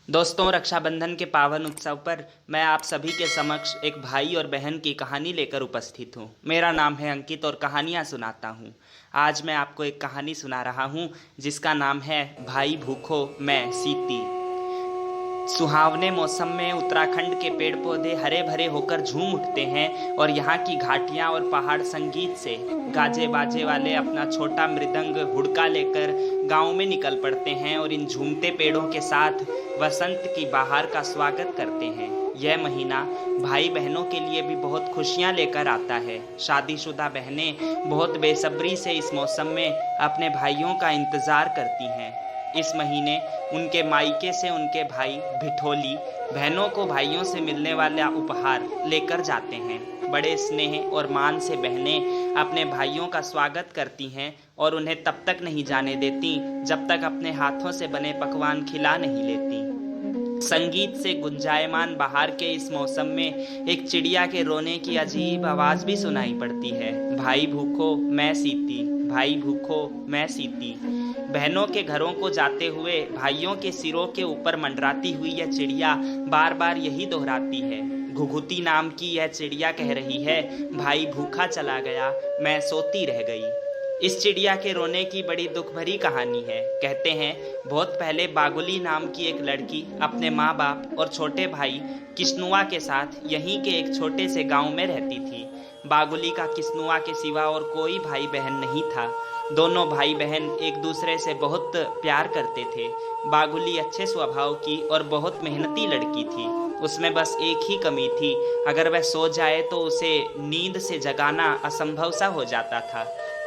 दोस्तों, रक्षाबंधन के पावन उत्सव पर मैं आप सभी के समक्ष एक भाई और बहन की कहानी लेकर उपस्थित हूँ। मेरा नाम है अंकित और कहानियाँ सुनाता हूँ। आज मैं आपको एक कहानी सुना रहा हूँ जिसका नाम है भाई भूखो मैं सीती। सुहावने मौसम में उत्तराखंड के पेड़ पौधे हरे भरे होकर झूम उठते हैं और यहाँ की घाटियाँ और पहाड़ संगीत से गाजे बाजे वाले अपना छोटा मृदंग हुड़का लेकर गांव में निकल पड़ते हैं और इन झूमते पेड़ों के साथ वसंत की बहार का स्वागत करते हैं। यह महीना भाई बहनों के लिए भी बहुत खुशियाँ लेकर आता है। शादीशुदा बहनें बहुत बेसब्री से इस मौसम में अपने भाइयों का इंतज़ार करती हैं। इस महीने उनके मायके से उनके भाई भिठोली बहनों को भाइयों से मिलने वाला उपहार लेकर जाते हैं। बड़े स्नेह और मान से बहनें अपने भाइयों का स्वागत करती हैं और उन्हें तब तक नहीं जाने देती जब तक अपने हाथों से बने पकवान खिला नहीं लेती। संगीत से गुंजायमान बहार के इस मौसम में एक चिड़िया के रोने की अजीब आवाज़ भी सुनाई पड़ती है। भाई भूखो मैं सीती, भाई भूखो मैं सीती। बहनों के घरों को जाते हुए भाइयों के सिरों के ऊपर मंडराती हुई यह चिड़िया बार बार यही दोहराती है। घुघुती नाम की यह चिड़िया कह रही है, भाई भूखा चला गया, मैं सोती रह गई। इस चिड़िया के रोने की बड़ी दुख भरी कहानी है। कहते हैं बहुत पहले बागुली नाम की एक लड़की अपने माँ बाप और छोटे भाई किश्नुआ के साथ यहीं के एक छोटे से गांव में रहती थी। बागुली का किश्नुआ के सिवा और कोई भाई बहन नहीं था। दोनों भाई बहन एक दूसरे से बहुत प्यार करते थे। बागुली अच्छे स्वभाव की और बहुत मेहनती लड़की थी। उसमें बस एक ही कमी थी, अगर वह सो जाए तो उसे नींद से जगाना असंभव सा हो जाता था।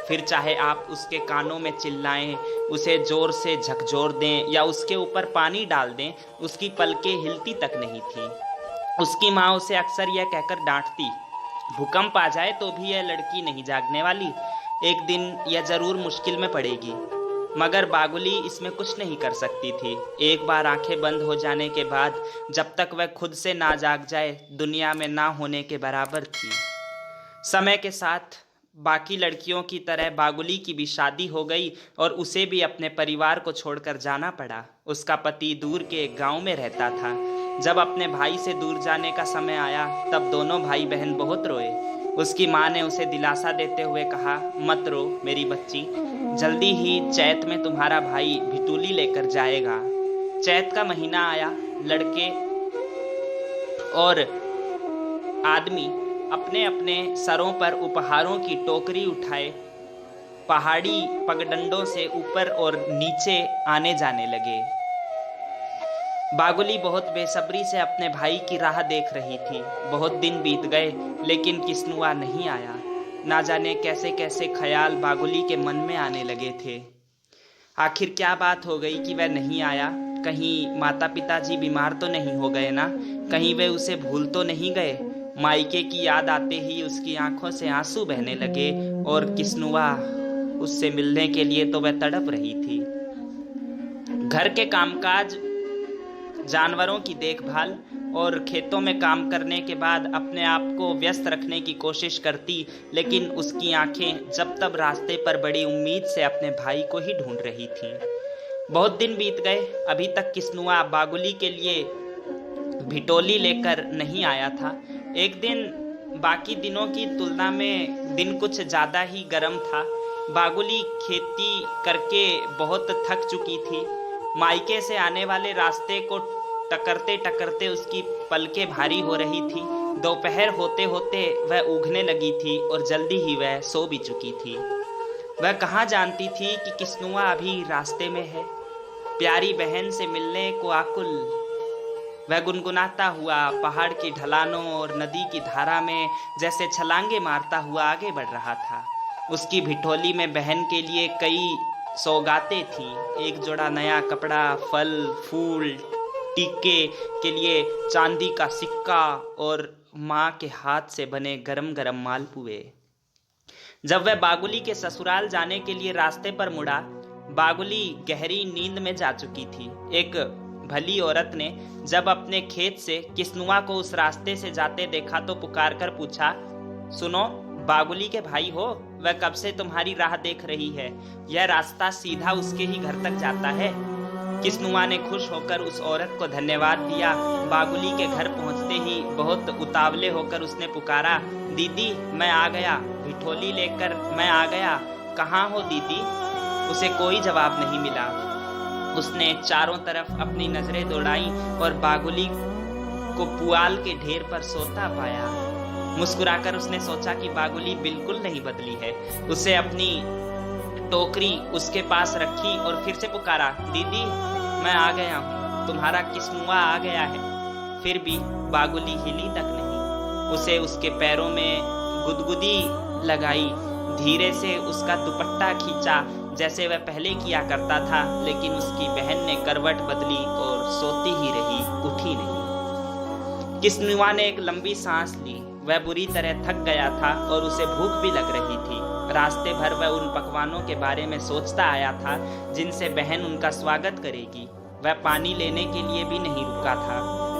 फिर चाहे आप उसके कानों में चिल्लाएं, उसे जोर से झकझोर दें या उसके ऊपर पानी डाल दें, उसकी पलकें हिलती तक नहीं थी। उसकी माँ उसे अक्सर यह कहकर डांटती, भूकंप आ जाए तो भी यह लड़की नहीं जागने वाली, एक दिन यह जरूर मुश्किल में पड़ेगी। मगर बागुली इसमें कुछ नहीं कर सकती थी। एक बार आंखें बंद हो जाने के बाद जब तक वह खुद से ना जाग जाए, दुनिया में ना होने के बराबर थी। समय के साथ बाकी लड़कियों की तरह बागुली की भी शादी हो गई और उसे भी अपने परिवार को छोड़कर जाना पड़ा। उसका पति दूर के एक गांव में रहता था। जब अपने भाई से दूर जाने का समय आया तब दोनों भाई बहन बहुत रोए। उसकी माँ ने उसे दिलासा देते हुए कहा, मत रो मेरी बच्ची, जल्दी ही चैत में तुम्हारा भाई भिटूली लेकर जाएगा। चैत का महीना आया। लड़के और आदमी अपने अपने सरों पर उपहारों की टोकरी उठाए पहाड़ी पगडंडों से ऊपर और नीचे आने जाने लगे। बागुली बहुत बेसब्री से अपने भाई की राह देख रही थी। बहुत दिन बीत गए लेकिन किश्नुआ नहीं आया। ना जाने कैसे कैसे ख्याल बागुली के मन में आने लगे थे। आखिर क्या बात हो गई कि वह नहीं आया? कहीं माता पिताजी बीमार तो नहीं हो गए ना? कहीं वे उसे भूल तो नहीं गए? मायके की याद आते ही उसकी आंखों से आंसू बहने लगे और किश्नुआ उससे मिलने के लिए तो वह तड़प रही थी। घर के कामकाज, जानवरों की देखभाल और खेतों में काम करने के बाद अपने आप को व्यस्त रखने की कोशिश करती, लेकिन उसकी आंखें जब तब रास्ते पर बड़ी उम्मीद से अपने भाई को ही ढूंढ रही थीं। बहुत दिन बीत गए, अभी तक किश्नुआ बागुली के लिए भिटोली लेकर नहीं आया था। एक दिन बाकी दिनों की तुलना में दिन कुछ ज़्यादा ही गर्म था। बागुली खेती करके बहुत थक चुकी थी। मायके से आने वाले रास्ते को टकरते टकरते उसकी पलकें भारी हो रही थी। दोपहर होते होते वह ऊँघने लगी थी और जल्दी ही वह सो भी चुकी थी। वह कहाँ जानती थी कि किश्नुआ अभी रास्ते में है। प्यारी बहन से मिलने को आकुल वह गुनगुनाता हुआ पहाड़ की ढलानों और नदी की धारा में जैसे छलांगे मारता हुआ आगे बढ़ रहा था। उसकी भिठोली में बहन के लिए कई सौगातें थीं। एक जोड़ा नया कपड़ा, फल फूल, टीके के लिए चांदी का सिक्का और माँ के हाथ से बने गरम गरम मालपुए। जब वह बागुली के ससुराल जाने के लिए रास्ते पर मुड़ा, बागुली गहरी नींद में जा चुकी थी। एक भली औरत ने जब अपने खेत से किश्नुआ को उस रास्ते से जाते देखा तो पुकार कर पूछा, सुनो, बागुली के भाई हो? वह कब से तुम्हारी राह देख रही है। यह रास्ता सीधा उसके ही घर तक जाता है। किसनुआ ने खुश होकर उस औरत को धन्यवाद दिया। बागुली के घर पहुंचते ही बहुत उतावले होकर उसने पुकारा, दीदी मैं आ गया, भिठोली लेकर मैं आ गया, कहाँ हो दीदी? उसे कोई जवाब नहीं मिला। उसने चारों तरफ अपनी नजरें दौड़ाई और बागुली को पुआल के ढेर पर सोता पाया। मुस्कुराकर उसने सोचा कि बागुली बिल्कुल नहीं बदली है। उसे अपनी टोकरी उसके पास रखी और फिर से पुकारा, दीदी मैं आ गया हूँ, तुम्हारा किसनुआ आ गया है। फिर भी बागुली हिली तक नहीं। उसे उसके पैरों में गुदगुदी लगाई, धीरे से उसका दुपट्टा खींचा जैसे वह पहले किया करता था, लेकिन उसकी बहन ने करवट बदली और सोती ही रही, उठी नहीं। किसनुआ ने एक लंबी सांस ली। वह बुरी तरह थक गया था और उसे भूख भी लग रही थी। रास्ते भर वह उन पकवानों के बारे में सोचता आया था जिनसे बहन उनका स्वागत करेगी। वह पानी लेने के लिए भी नहीं रुका था,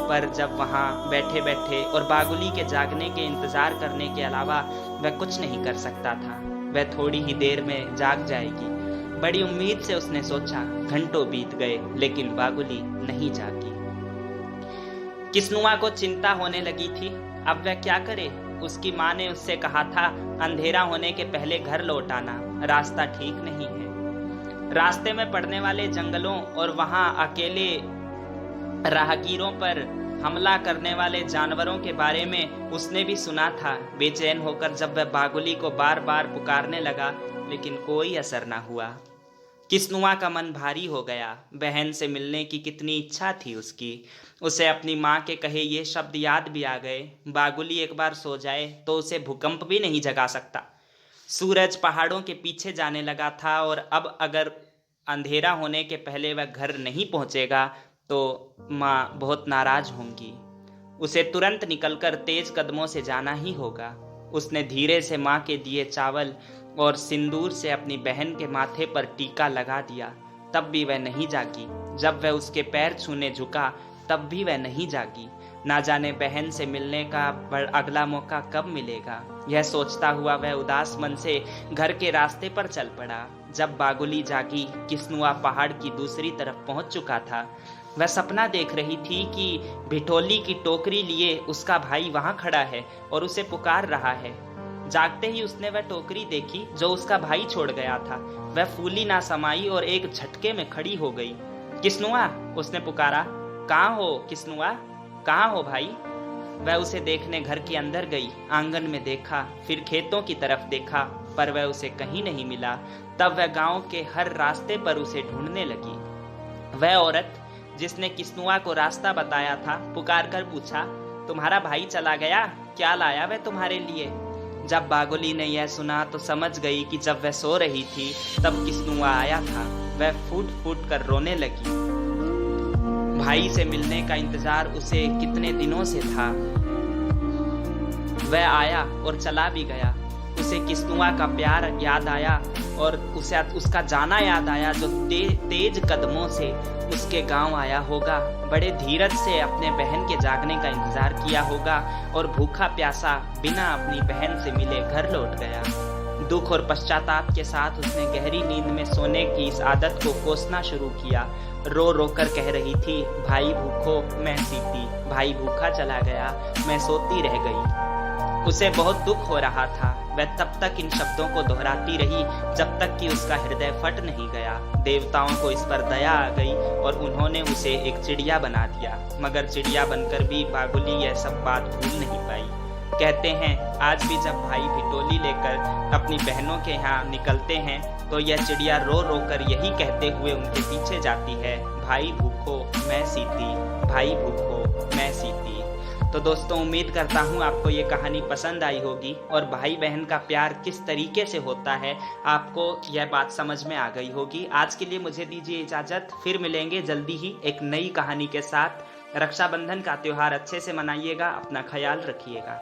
पर जब वहाँ बैठे बैठे और बागुली के जागने के इंतजार करने के अलावा वह कुछ नहीं कर सकता था। वह थोड़ी ही देर में जाग जाएगी, बड़ी उम्मीद से उसने सोचा। घंटों बीत गए लेकिन बागुली नहीं जागी। किसनुआ को चिंता होने लगी थी, अब वह क्या करे। उसकी माँ ने उससे कहा था, अंधेरा होने के पहले घर लौट आना, रास्ता ठीक नहीं है। रास्ते में पड़ने वाले जंगलों और वहां अकेले राहगीरों पर हमला करने वाले जानवरों के बारे में उसने भी सुना था। बेचैन होकर जब वह बागुली को बार बार पुकारने लगा, लेकिन कोई असर न हुआ। किसनुआ का मन भारी हो गया। बहन से मिलने की कितनी इच्छा थी उसकी। उसे अपनी माँ के कहे ये शब्द याद भी आ गए, बागुली एक बार सो जाए तो उसे भूकंप भी नहीं जगा सकता। सूरज पहाड़ों के पीछे जाने लगा था और अब अगर अंधेरा होने के पहले वह घर नहीं पहुंचेगा तो माँ बहुत नाराज होंगी। उसे तुरंत निकलकर तेज कदमों से जाना ही होगा। उसने धीरे से माँ के दिए चावल और सिंदूर से अपनी बहन के माथे पर टीका लगा दिया, तब भी वह नहीं जागी। जब वह उसके पैर छूने झुका तब भी वह नहीं जागी। ना जाने बहन से मिलने का अगला मौका कब मिलेगा। यह सोचता हुआ वह उदास मन से घर के रास्ते पर चल पड़ा। जब बागुली जागी, किसनुआ पहाड़ की दूसरी तरफ पहुंच चुका था। वह सपना देख रही थी कि भिठोली की टोकरी लिए उसका भाई वहां खड़ा है और उसे पुकार रहा है। जागते ही उसने वह टोकरी देखी जो उसका भाई छोड़ गया था। वह फूली ना समाई और एक झटके में खड़ी हो गई। किसनुआ, उसने पुकारा, कहाँ हो किसनुआ, कहाँ हो भाई? वह उसे देखने घर के अंदर गई। आंगन में देखा, फिर खेतों की तरफ देखा, पर वह उसे कहीं नहीं मिला। तब वह गांव के हर रास्ते पर उसे ढूंढने लगी। वह औरत जिसने किसनुआ को रास्ता बताया था पुकार कर पूछा, तुम्हारा भाई चला गया? क्या लाया वह तुम्हारे लिए? जब बागुली ने यह सुना तो समझ गई कि जब वह सो रही थी तब किसनुआ आया था। वह फूट फूट कर रोने लगी। भाई से मिलने का इंतजार उसे कितने दिनों से था। वह आया और चला भी गया। उसे किसनुआ का प्यार याद आया और उसे उसका जाना याद आया जो तेज कदमों से उसके गांव आया होगा। बड़े धीरज से अपने बहन के जागने का इंतजार किया होगा और भूखा प्यासा बिना अपनी बहन से मिले घर लौट गया। दुख और पश्चाताप के साथ उसने गहरी नींद में सोने की इस आदत को कोसना शुरू किया। रो रो कर कह रही थी, भाई भूखो मैं सीती, भाई भूखा चला गया मैं सोती रह गई। उसे बहुत दुख हो रहा था। वह तब तक इन शब्दों को दोहराती रही जब तक कि उसका हृदय फट नहीं गया। देवताओं को इस पर दया आ गई और उन्होंने उसे एक चिड़िया बना दिया। मगर चिड़िया बनकर भी बागुली यह सब बात भूल नहीं पाई। कहते हैं आज भी जब भाई भिठोली लेकर अपनी बहनों के यहाँ निकलते हैं तो यह चिड़िया रो रो कर यही कहते हुए उनके पीछे जाती है, भाई भूखो मैं सीती, भाई भूखो मैं सीती। तो दोस्तों, उम्मीद करता हूँ आपको ये कहानी पसंद आई होगी और भाई बहन का प्यार किस तरीके से होता है आपको यह बात समझ में आ गई होगी। आज के लिए मुझे दीजिए इजाज़त, फिर मिलेंगे जल्दी ही एक नई कहानी के साथ। रक्षाबंधन का त्यौहार अच्छे से मनाइएगा, अपना ख्याल रखिएगा।